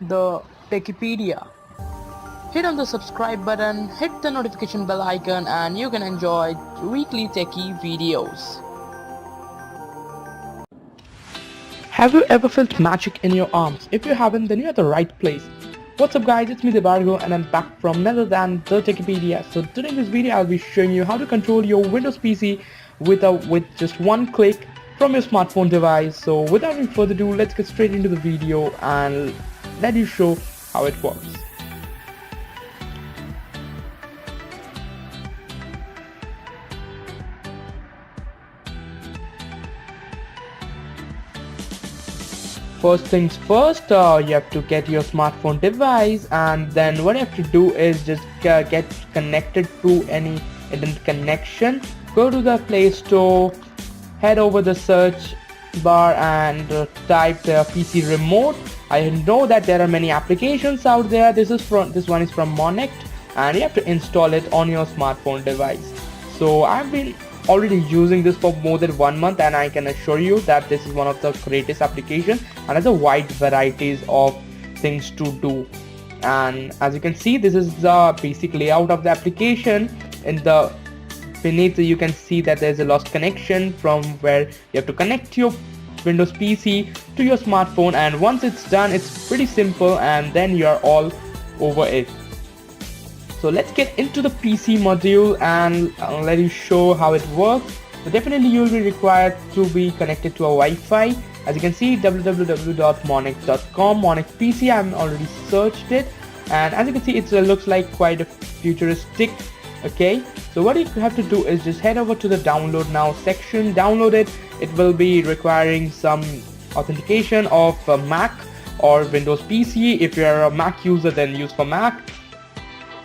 the Techipedia. Hit on the subscribe button, hit the notification bell icon, and you can enjoy weekly techie videos. Have you ever felt magic in your arms? If you haven't, then you're at the right place. What's up guys, it's me Debargo and I'm back from none other than the Techipedia. So today in this video I'll be showing you how to control your Windows PC with just one click from your smartphone device. So without any further ado, let's get straight into the video and let you show how it works. First things first, you have to get your smartphone device, and then what you have to do is just get connected to any internet connection. Go to the Play Store, head over the search bar and type the PC remote. I know that there are many applications out there. This one is from Monect, and you have to install it on your smartphone device. So I've been already using this for more than 1 month, and I can assure you that this is one of the greatest applications and has a wide varieties of things to do. And as you can see, this is the basic layout of the application. In the beneath you can see that there's a lost connection from where you have to connect your Windows PC to your smartphone, and once it's done, it's pretty simple, and then you're all over it. So let's get into the PC module and I'll let you show how it works. So definitely you will be required to be connected to a Wi-Fi. As you can see, www.monect.com, Monect PC, I've already searched it, and as you can see, it looks like quite a futuristic. Okay, so what you have to do is just head over to the download now section, download it. It will be requiring some authentication of a Mac or Windows PC. If you're a Mac user, then use for Mac.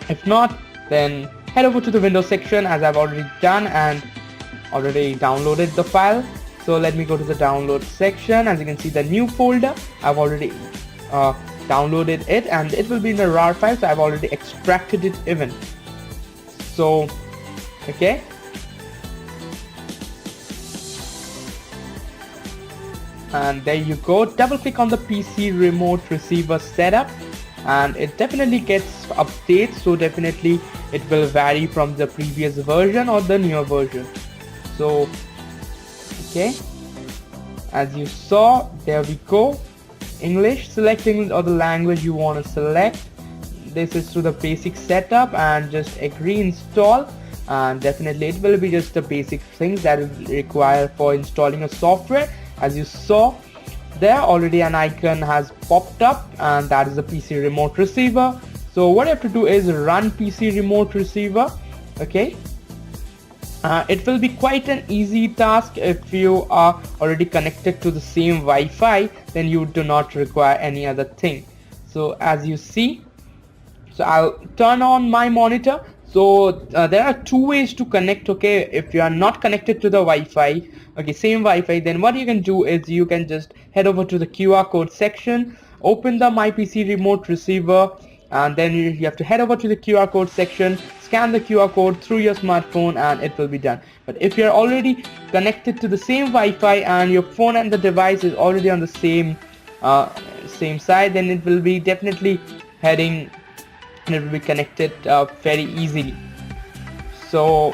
If not, then head over to the Windows section, as I've already done and already downloaded the file. So let me go to the download section. As you can see, the new folder, I've already downloaded it, and it will be in a RAR file, so I've already extracted it even. So okay, and there you go. Double click on the PC remote receiver setup, and it definitely gets updates, so definitely it will vary from the previous version or the newer version. So okay, as you saw, there we go. English, selecting or the language you want to select. This is through the basic setup, and just agree, install, and definitely it will be just the basic things that is required for installing a software. As you saw, there already an icon has popped up, and that is the PC remote receiver. So what you have to do is run PC remote receiver. Okay, it will be quite an easy task. If you are already connected to the same Wi-Fi, then you do not require any other thing. So as you see, so I'll turn on my monitor. So there are two ways to connect. Okay, if you are not connected to the Wi-Fi, okay, same Wi-Fi, then what you can do is you can just head over to the QR code section, open the My PC remote receiver, and then you have to head over to the QR code section, scan the QR code through your smartphone, and it will be done. But if you're already connected to the same Wi-Fi and your phone and the device is already on the same side, then it will be definitely heading, and it will be connected very easily. So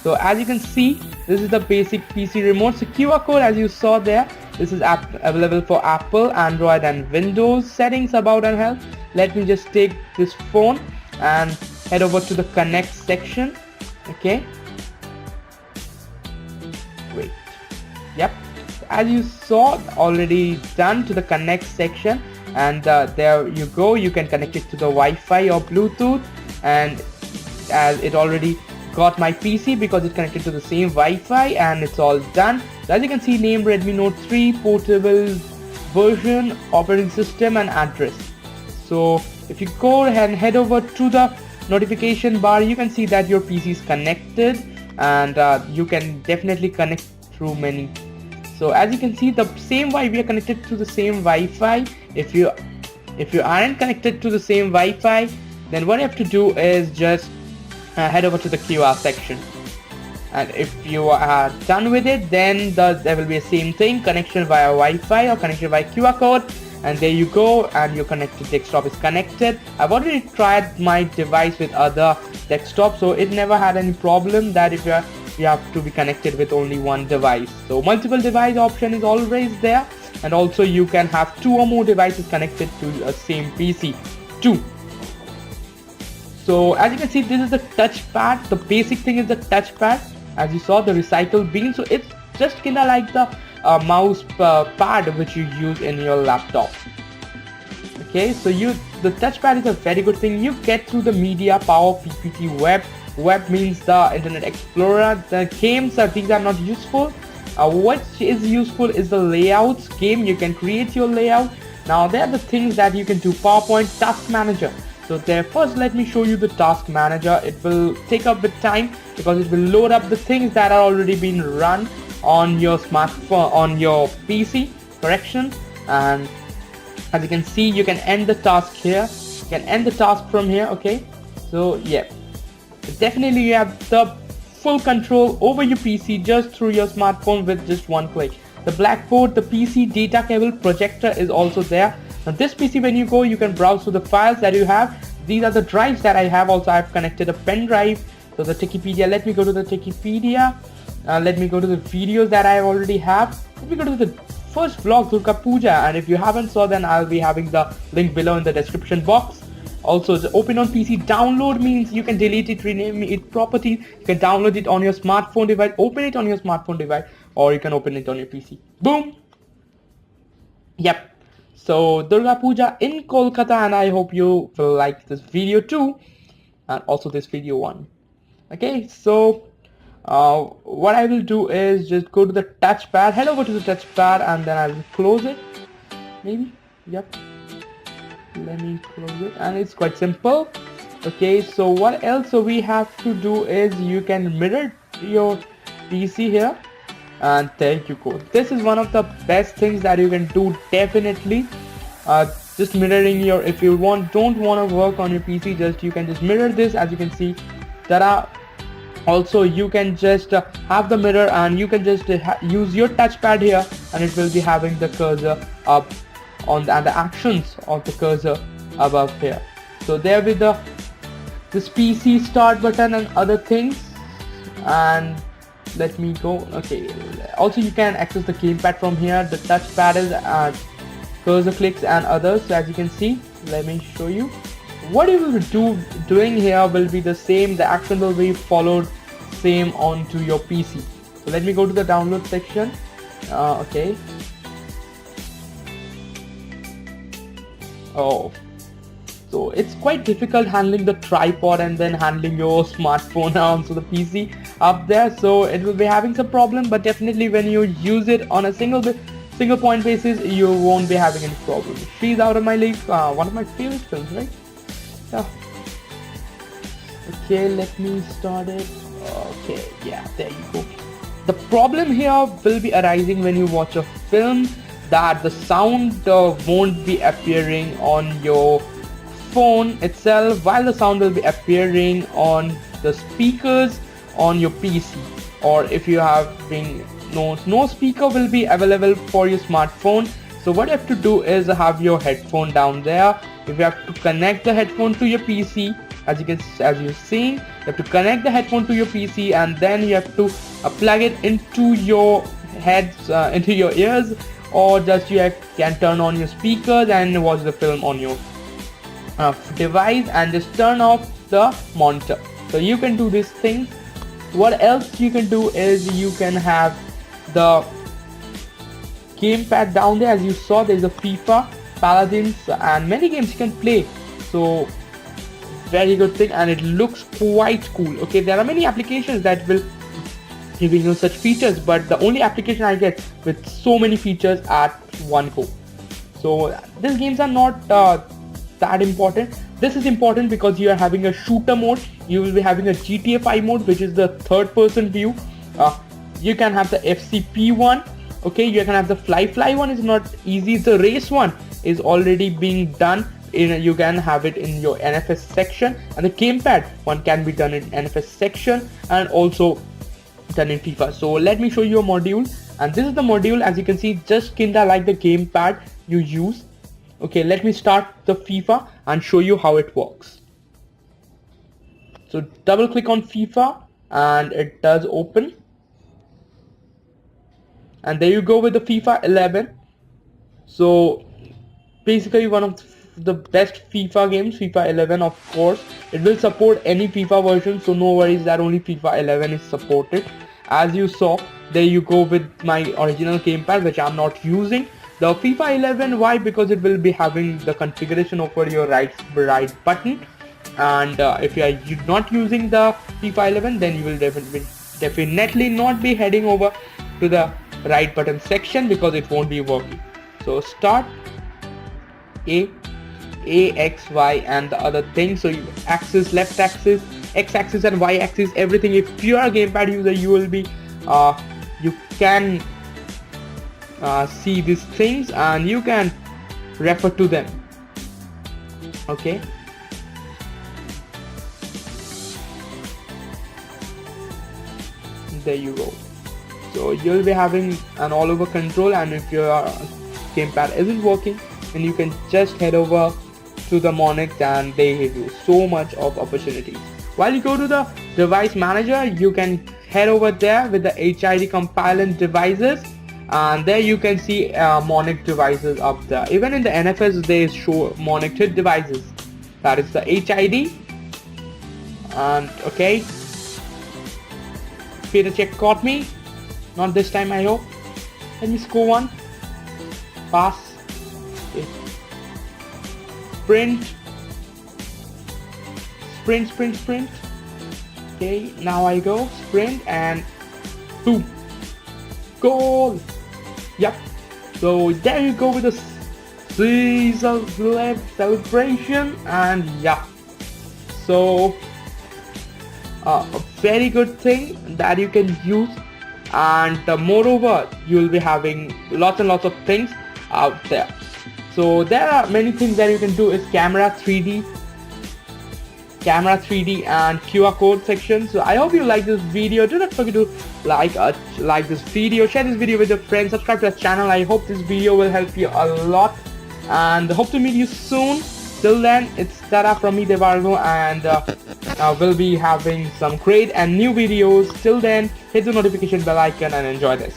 so as you can see, this is the basic PC remote. So QR code, as you saw there, this is available for Apple, Android and Windows. Settings, about and help. Let me just take this phone and head over to the connect section. Okay, wait, yep, as you saw, already done to the connect section, and there you go. You can connect it to the Wi-Fi or Bluetooth, and as it already got my PC because it's connected to the same Wi-Fi, and it's all done. So as you can see, name Redmi Note 3, portable version, operating system, and address. So if you go ahead and head over to the notification bar, you can see that your PC is connected, and you can definitely connect through many. So as you can see, the same Wi-Fi, we are connected to the same Wi-Fi. If you aren't connected to the same Wi-Fi, then what you have to do is just head over to the QR section, and if you are done with it, then there will be the same thing, connection via Wi-Fi or connection via QR code, and there you go, and your connected desktop is connected. I've already tried my device with other desktops, so it never had any problem that if you have to be connected with only one device. So multiple device option is always there, and also you can have 2 or more devices connected to a same PC too. So as you can see, this is the touchpad. The basic thing is the touchpad. As you saw, the recycle bin, so it's just kinda like the mouse pad which you use in your laptop. Okay, so the touchpad is a very good thing. You get through the media, power, PPT, web means the Internet Explorer. The games these are not useful. What is useful is the layouts. Game, you can create your layout. Now there are the things that you can do. PowerPoint, Task Manager. So there, first let me show you the Task Manager. It will take a bit time because it will load up the things that are already being run on your smartphone, on your PC, correction. And as you can see, you can end the task here. You can end the task from here. Okay, so yeah, definitely you have the full control over your PC just through your smartphone with just one click. The blackboard, the PC data cable, projector is also there. Now this PC, when you go, you can browse through the files that you have. These are the drives that I have. Also I have connected a pen drive. So the Techipedia, let me go to the Techipedia. Let me go to the videos that I already have. Let me go to the first vlog, Durga Puja, and if you haven't saw, then I'll be having the link below in the description box. Also, the open on PC download means you can delete it, rename it property. You can download it on your smartphone device, open it on your smartphone device, or you can open it on your PC. Boom. Yep. So Durga Puja in Kolkata, and I hope you will like this video too, and also this video one. Okay, so what I will do is just go to the touchpad, head over to the touchpad, and then I will close it. Maybe, yep. Let me close it, and it's quite simple. Okay, so what else we have to do is you can mirror your PC here, and there you go. This is one of the best things that you can do, definitely. Just mirroring your, if you don't want to work on your PC, you can just mirror this. As you can see, there are also, you can just have the mirror, and you can just use your touchpad here, and it will be having the cursor up on and the actions of the cursor above here. So there with this PC start button and other things. And let me go. Okay, also you can access the gamepad from here. The touchpad is cursor clicks and others. So as you can see, let me show you. What you will be doing here will be the same. The action will be followed same onto your PC. So let me go to the download section. Okay. Oh, so it's quite difficult handling the tripod and then handling your smartphone onto the PC up there. So it will be having some problem, but definitely when you use it on a single point basis, you won't be having any problem. She's Out of My League, one of my favorite films, right? Yeah. Okay, let me start it. Okay, yeah, there you go. The problem here will be arising when you watch a film, that the sound won't be appearing on your phone itself, while the sound will be appearing on the speakers on your PC. Or if you have no speaker will be available for your smartphone. So what you have to do is have your headphone down there. If you have to connect the headphone to your PC, as you're seeing, you have to connect the headphone to your PC, and then you have to plug it into your heads, into your ears, or just you can turn on your speakers and watch the film on your device, and just turn off the monitor. So you can do this thing. What else you can do is you can have the gamepad down there. As you saw, there is a FIFA, Paladins, and many games you can play. So very good thing, and it looks quite cool. Okay, there are many applications that will giving you such features, but the only application I get with so many features at one go. So these games are not that important. This is important because you are having a shooter mode. You will be having a GTA 5 mode, which is the third person view. You can have the FCP one. Okay, you can have the fly one. Is not easy. The race one is already being done. You can have it in your NFS section, and the gamepad one can be done in NFS section and also done in FIFA. So let me show you a module, and this is the module. As you can see, just kinda like the gamepad you use. Okay, let me start the FIFA and show you how it works. So double click on FIFA and it does open, and there you go with the FIFA 11. So basically one of the best FIFA games, FIFA 11. Of course it will support any FIFA version, so no worries that only FIFA 11 is supported. As you saw, there you go with my original gamepad, which I'm not using. The FIFA 11, why? Because it will be having the configuration over your right button, and if you are not using the FIFA 11, then you will definitely not be heading over to the right button section because it won't be working. So start A, X, Y, and the other thing. So you axis, left axis, X axis, and Y axis, everything. If you are a gamepad user, you will be you can see these things and you can refer to them. Okay, there you go. So you'll be having an all over control, and if your gamepad isn't working, then you can just head over to the Monix and they give you so much of opportunities. While you go to the device manager, you can head over there with the HID compilant devices, and there you can see Monix devices up there. Even in the NFS they show Monix devices. That is the HID. And okay, Peter check caught me. Not this time, I hope. Let me score one. Pass. Okay. Sprint. Okay, now I go sprint and boom, goal. Yep. So there you go with the season celebration, and yeah. So a very good thing that you can use, and moreover you will be having lots and lots of things out there. So there are many things that you can do. Is camera 3D and QR code section. So I hope you like this video. Do not forget to like this video, share this video with your friends, subscribe to our channel. I hope this video will help you a lot, and hope to meet you soon. Till then, it's Tara from me, Devargo, and we'll be having some great and new videos. Till then, hit the notification bell icon and enjoy this.